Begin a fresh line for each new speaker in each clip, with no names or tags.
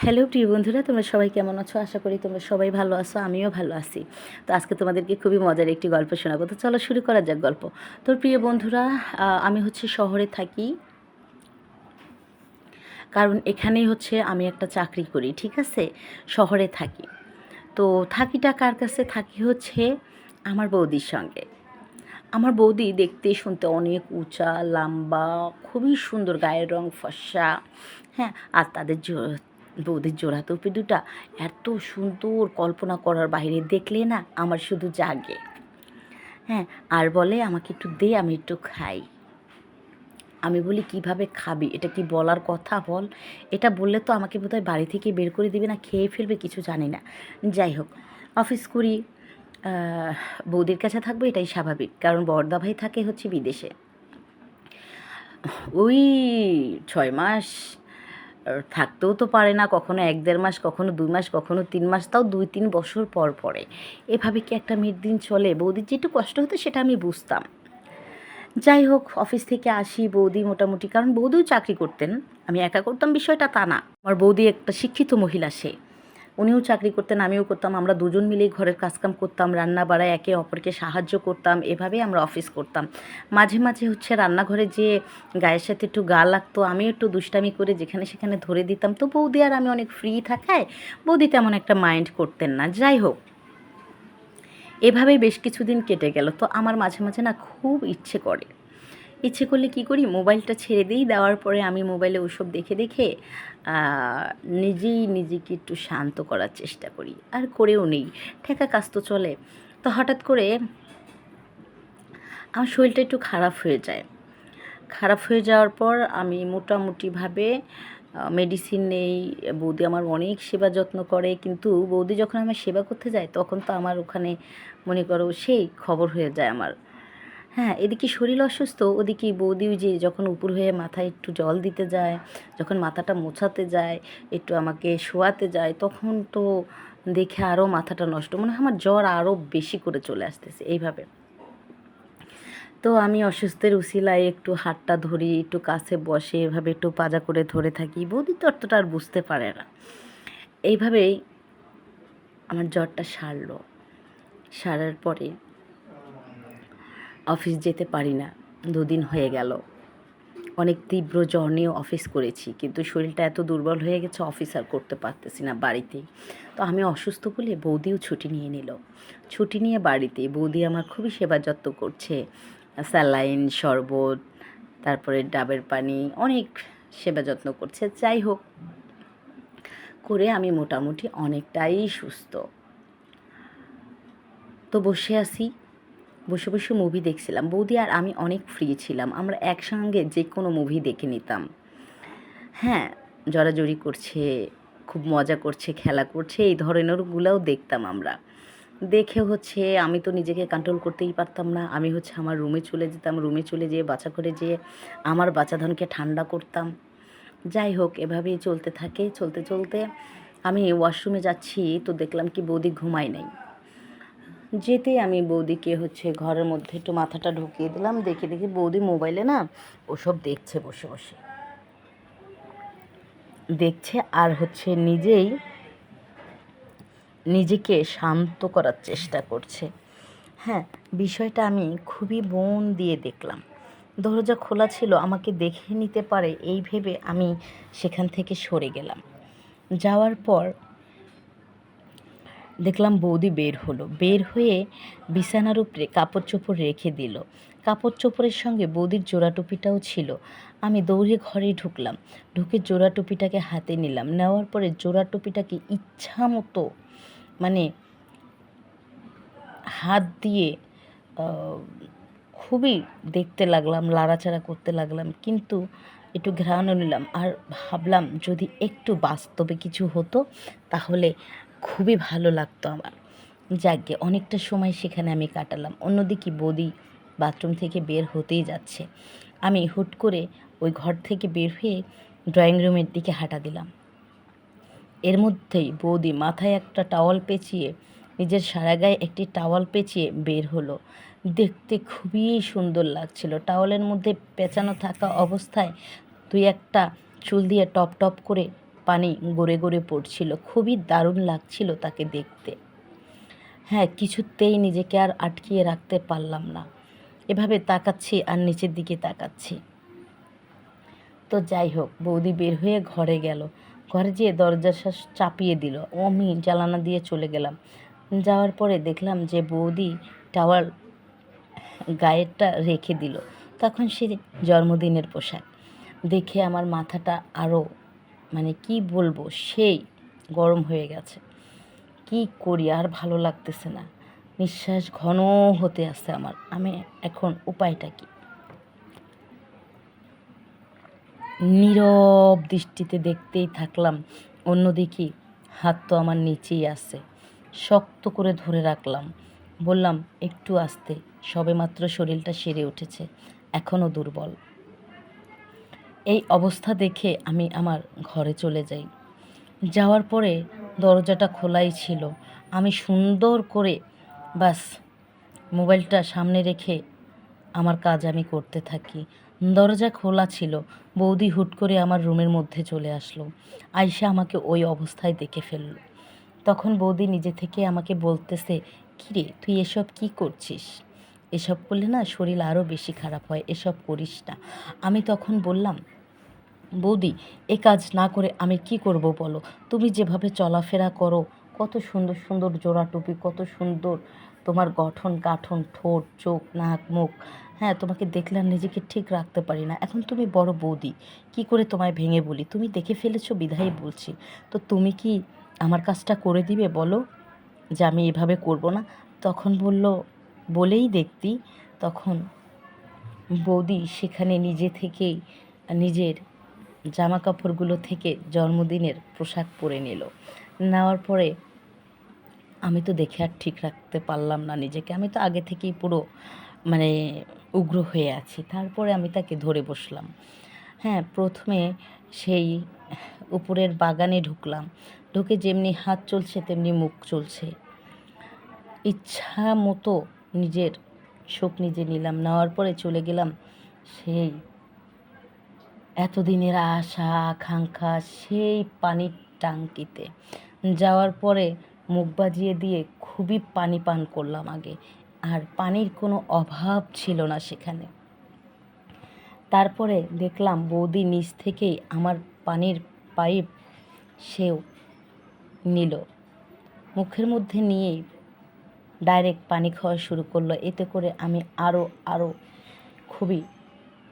Hello প্রিয় বন্ধুরা, তোমরা সবাই কেমন আছো? আশা করি তোমরা সবাই ভালো আছো, আমিও ভালো আছি। তো আজকে তোমাদেরকে খুবই মজার একটি গল্প শোনাবো। তো চলো শুরু করা যাক গল্প। তো প্রিয় বন্ধুরা, আমি শহরে থাকি, কারণ এখানেই আমি একটা চাকরি করি, ঠিক আছে? শহরে থাকি। তো থাকিটা কার কাছে? থাকি আমার বৌদির সঙ্গে। আমার বৌদি দেখতে শুনতে অনেক উঁচা, লম্বা, খুবই সুন্দর, গায়ের রং ফর্সা। হ্যাঁ, আর তাদের বৌদির জোড়া টুপি দুটা এত সুন্দর, কল্পনা করার বাইরে, দেখলে না আমার শুধু জাগে। হ্যাঁ, আর বলে আমাকে একটু দে, আমি একটু খাই। আমি বলি কিভাবে খাবি? এটা কি বলার কথা বল? এটা বললে তো আমাকে বোধহয় বাড়ি থেকে বের করে দিবে, না খেয়ে ফেলবে, কিছু জানি না। যাই হোক, অফিস করি, বৌদির কাছে থাকবো, এটাই স্বাভাবিক, কারণ বড়দা ভাই থাকে বিদেশে। ওই 6 মাস থাকতেও তো পারে না, কখনো 1-1.5 মাস, কখনো 2 মাস, কখনো 3 মাস, তাও 2-3 বছর পর পরে। এভাবে কি একটা মেয়ের দিন চলে? বৌদির যেটু কষ্ট হতো সেটা আমি বুঝতাম। যাই হোক, অফিস থেকে আসি, বৌদি মোটামুটি, কারণ বৌদিও চাকরি করতেন, আমি একা করতাম বিষয়টা তা না। আমার বৌদি একটা শিক্ষিত মহিলা, উনিও চাকরি করতেন, আমিও করতাম, আমরা দুজন মিলেই ঘরের কাজকাম করতাম, রান্না বাড়ায় একে অপরকে সাহায্য করতাম, এভাবেই আমরা অফিস করতাম। মাঝে মাঝে রান্নাঘরে যে গায়ের সাথে একটু গা লাগতো, আমিও একটু দুষ্টামি করে যেখানে সেখানে ধরে দিতাম। তো বৌদি আর আমি অনেক ফ্রি থাকায় বৌদি তেমন একটা মাইন্ড করতেন না। যাই হোক, এভাবেই বেশ কিছুদিন কেটে গেল। তো আমার মাঝে মাঝে না খুব ইচ্ছে করলে কী করি, মোবাইলটা ছেড়ে দিই, দেওয়ার পরে আমি মোবাইলে ওসব দেখে দেখে নিজেই নিজেকে একটু শান্ত করার চেষ্টা করি, আর করেও নেই, ঠেকা কাজ তো চলে। তো হঠাৎ করে আমার শরীরটা একটু খারাপ হয়ে যাওয়ার পর আমি মোটামুটিভাবে মেডিসিন নেই। বৌদি আমার অনেক সেবা যত্ন করে, কিন্তু বৌদি যখন আমার সেবা করতে যায় তখন তো আমার ওখানে মনে করো সেই খবর হয়ে যায় আমার। হ্যাঁ, এদিকে শরীর অসুস্থ, ওদিকে বৌদিও যে যখন উপর হয়ে মাথায় একটু জল দিতে যায়, যখন মাথাটা মোছাতে যায়, একটু আমাকে শোয়াতে যায়, তখন তো দেখে আরও মাথাটা নষ্ট, মনে হয় আমার জ্বর আরও বেশি করে চলে আসতেছে এইভাবে। তো আমি অসুস্থের উছিলায় একটু হাতটা ধরি, একটু কাছে বসে, এভাবে একটু পাজা করে ধরে থাকি। বৌদি তো অতটা আর বুঝতে পারে না। এইভাবেই আমার জ্বরটা সারার পরে অফিস যেতে পারি না, 2 দিন হয়ে গেল। অনেক তীব্র জ্বর নিয়েও অফিস করেছি, কিন্তু শরীরটা এত দুর্বল হয়ে গেছে, অফিস আর করতে পারতেছি না বাড়িতেই। তো আমি অসুস্থ বলে বৌদিও ছুটি নিয়ে নিল। ছুটি নিয়ে বাড়িতে বৌদি আমার খুবই সেবা যত্ন করছে, স্যালাইন, শরবত, তারপরে ডাবের পানি, অনেক সেবা যত্ন করছে। যাই হোক, করে আমি মোটামুটি অনেকটাই সুস্থ। তো বসে বসে মুভি দেখছিলাম। বৌদি আর আমি অনেক ফ্রি ছিলাম, আমরা একসঙ্গে যে কোনো মুভি দেখে নিতাম। হ্যাঁ, জড়াজড়ি করছে, খুব মজা করছে, খেলা করছে, এই ধরনেরগুলোও দেখতাম আমরা। দেখে আমি তো নিজেকে কন্ট্রোল করতেই পারতাম না। আমি আমার রুমে চলে যেতাম, রুমে চলে যেয়ে বাচ্চা করে যেয়ে আমার বাচ্চাধনকে ঠান্ডা করতাম। যাই হোক, এভাবেই চলতে থাকে। চলতে চলতে আমি ওয়াশরুমে যাচ্ছি, তো দেখলাম কি বৌদি ঘুমায় নাই। যেতেই আমি বৌদিকে ঘরের মধ্যে একটু মাথাটা ঢুকিয়ে দিলাম, দেখে দেখি বৌদি মোবাইলে না ওসব দেখছে, বসে বসে দেখছে, আর নিজেকে শান্ত করার চেষ্টা করছে। হ্যাঁ, বিষয়টা আমি খুবই মন দিয়ে দেখলাম। দরজা খোলা ছিল, আমাকে দেখে নিতে পারে এই ভেবে আমি সেখান থেকে সরে গেলাম। যাওয়ার পর দেখলাম বৌদি বের হয়ে বিছানার উপরে কাপড় চোপড় রেখে দিল। কাপড় চোপড়ের সঙ্গে বৌদির জোড়া টুপিটাও ছিল। আমি দৌড়ে ঘরে ঢুকলাম, ঢুকে জোড়া টুপিটাকে হাতে নিলাম। নেওয়ার পরে জোড়া টুপিটাকে ইচ্ছা মতো মানে হাত দিয়ে খুবই দেখতে লাগলাম, লাড়াচাড়া করতে লাগলাম, কিন্তু একটু ঘ্রাণও নিলাম, আর ভাবলাম যদি একটু বাস্তবে কিছু হতো তাহলে খুবই ভালো লাগতো আমার। যাকগে, অনেকটা সময় সেখানে আমি কাটালাম। অন্যদিকে বৌদি বাথরুম থেকে বের হতেই যাচ্ছে, আমি হুট করে ওই ঘর থেকে বের হয়ে ড্রয়িং রুমের দিকে হাঁটা দিলাম। এর মধ্যেই বৌদি মাথায় একটা টাওয়াল পেঁচিয়ে, নিজের সারা গায়ে একটি টাওয়াল পেঁচিয়ে বের হলো। দেখতে খুবই সুন্দর লাগছিল। টাওয়ালের মধ্যে পেঁচানো থাকা অবস্থায় 2-1টা চুল দিয়ে টপ টপ করে পানি গড়ে গড়ে পড়ছিল, খুবই দারুণ লাগছিল তাকে দেখতে। হ্যাঁ, কিছুতেই নিজেকে আর আটকিয়ে রাখতে পারলাম না, এভাবে তাকাচ্ছি আর নিচের দিকে তাকাচ্ছি। তো যাই হোক, বৌদি বের হয়ে ঘরে গেল। ঘরে যেয়ে দরজা চাপিয়ে দিল, আমি জানালা দিয়ে চলে গেলাম। যাওয়ার পরে দেখলাম যে বৌদি টাওয়াল গায়েরটা রেখে দিল। তখন সে জন্মদিনের পোশাক দেখে আমার মাথাটা আরও কি বলবো, সেই গরম হয়ে গেছে। কি করি, আর ভালো লাগতেছে না, নিঃশ্বাস ঘন হতে আসছে আমার। আমি এখন উপায়টা কি? নীরব দৃষ্টিতে দেখতেই থাকলাম। অন্যদিকে হাত তো আমার নিচেই আছে, শক্ত করে ধরে রাখলাম। বললাম, একটু আস্তে, সবেমাত্র শরীরটা সেরে উঠেছে, এখনও দুর্বল। এই অবস্থা দেখে আমি আমার ঘরে চলে যাই। যাওয়ার পরে দরজাটা খোলাই ছিল। আমি সুন্দর করে বাস মোবাইলটা সামনে রেখে আমার কাজ আমি করতে থাকি। দরজা খোলা ছিল। বৌদি হুট করে আমার রুমের মধ্যে চলে আসলো। আয়শা আমাকে ওই অবস্থায় দেখে ফেলল। তখন বৌদি নিজে থেকে আমাকে বলতেছে, কিরে তুই এসব কি করছিস? এসব করলে না শরীর আরও বেশি খারাপ হয়, এসব করিস না। আমি তখন বললাম, বৌদি এ কাজ না করে আমি কি করব বলো? তুমি যেভাবে চলাফেরা করো, কত সুন্দর সুন্দর জোড়া টুপি, কত সুন্দর তোমার গঠন গাঠন, ঠোঁট চোখ নাক মুখ। হ্যাঁ, তোমাকে দেখলে আর নিজেকে ঠিক রাখতে পারি না। এখন তুমি বড় বৌদি, কি করে তোমায় ভেঙে বলি? তুমি দেখে ফেলেছো বিধায় বলছি। তো তুমি কি আমার কাজটা করে দিবে বলো, যে আমি এভাবে করব না? তখন বলেই দেখতি, তখন বৌদি সেখানে নিজে থেকেই নিজের জামা কাপড়গুলো থেকে জন্মদিনের পোশাক পরে নিল। নেওয়ার পরে আমি তো দেখে আর ঠিক রাখতে পারলাম না নিজেকে। আমি তো আগে থেকেই পুরো মানে উগ্র হয়ে আছি। তারপরে আমি তাকে ধরে বসলাম। হ্যাঁ, প্রথমে সেই উপরের বাগানে ঢুকলাম। ঢুকে যেমনি হাত চলছে তেমনি মুখ চলছে। ইচ্ছা মতো নিজের শোক নিজে নিলাম। নেওয়ার পরে চলে গেলাম সেই এতদিনের আশা আকাঙ্ক্ষা সেই পানির টাঙ্কিতে। যাওয়ার পরে মুখ বাজিয়ে দিয়ে খুবই পানি পান করলাম আগে, আর পানির কোনো অভাব ছিল না সেখানে। তারপরে দেখলাম বৌদি নিচ থেকেই আমার পানির পাইপ সেও নিল, মুখের মধ্যে নিয়েই ডাইরেক্ট পানি খাওয়া শুরু করলো। এতে করে আমি আরও খুবই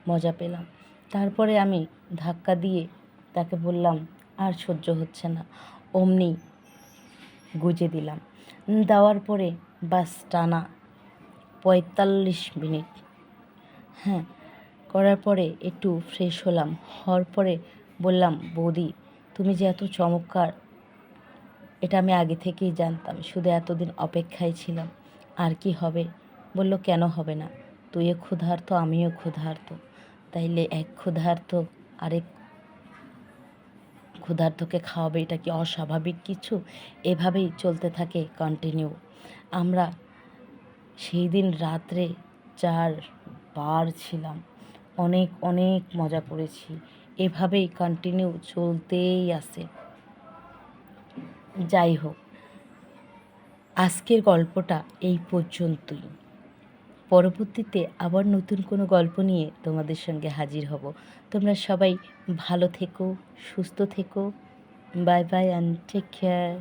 মজা পেলাম। তারপরে আমি ধাক্কা দিয়ে তাকে বললাম, আর সহ্য হচ্ছে না, অমনি গুজে দিলাম। দেওয়ার পরে বাস টানা ৪৫ মিনিট, হ্যাঁ, করার পরে একটু ফ্রেশ হলাম। হওয়ার পরে বললাম, বৌদি তুমি যে এত চমৎকার, এটা আমি আগে থেকেই জানতাম, শুধু এতদিন অপেক্ষায় ছিলাম। আর কি হবে? বলল, কেন হবে না? তুইও ক্ষুধার্ত, আমিও ক্ষুধার্ত, তাইলে এক ক্ষুধার্ত আরেক ক্ষুধার্তকে খাওয়াবে, এটা কি অস্বাভাবিক কিছু? এভাবেই চলতে থাকে কন্টিনিউ। আমরা সেই দিন রাত্রে 4 বার ছিলাম, অনেক অনেক মজা করেছি। এভাবেই কন্টিনিউ চলতেই আছে। যাই হোক, আজকের গল্পটা এই পর্যন্তই। পরবর্তীতে আবার নতুন কোনো গল্প নিয়ে তোমাদের সঙ্গে হাজির হব। তোমরা সবাই ভালো থেকো, সুস্থ থেকো। Bye bye and take care.